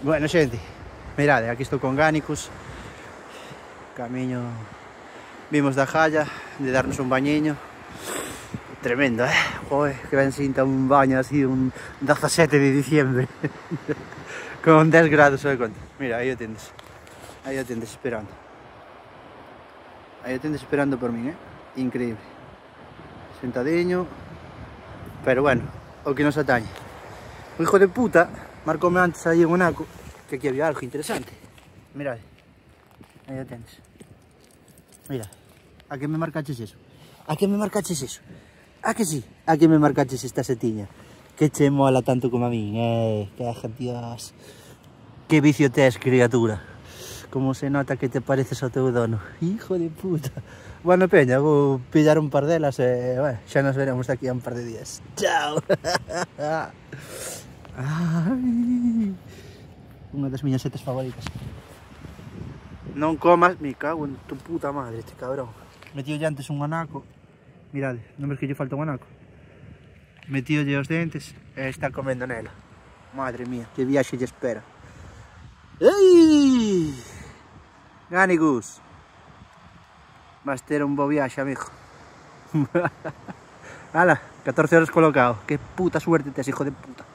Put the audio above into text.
Bueno, xente, mirade, aquí estou con Gánicos. Camiño, vimos da Jalla, de darnos un bañiño. Tremendo, joder, que ben sinta un baño así, un 17 de diciembre. Con 10 grados, de conta. Mira, aí o tendes. Aí o tendes esperando. Aí o tendes esperando por min, increíble. Sentadiño. Pero bueno, o que nos atañe. O hijo de puta marcoume antes aí en Onaco que aquí había algo interesante. Mirad, aí o tendes. Mira, a que me marcaches eso? A que me marcaches eso? A que sí? A que me marcaches esta setiña? Que che mola tanto como a min, caja, Dios. Que vicio tes, criatura. Como se nota que te pareces ao teu dono. Hijo de puta. Bueno, peña, vou pillar un par delas e, bueno, xa nos veremos daqui a un par de días. Chao. Ai, unha das miñas setas favoritas. Non comas, me cago en tu puta madre, este cabrón. Metíolle antes un anaco. Mirade, non ves que lle falta un anaco? Metíolle os dentes e está comendo nela. Madre mía, que viaxe lle espera. Ei! Gánicos! Vas ter un bo viaxe, amigo. Hala, 14 horas colocado. Que puta suerte tes, hijo de puta.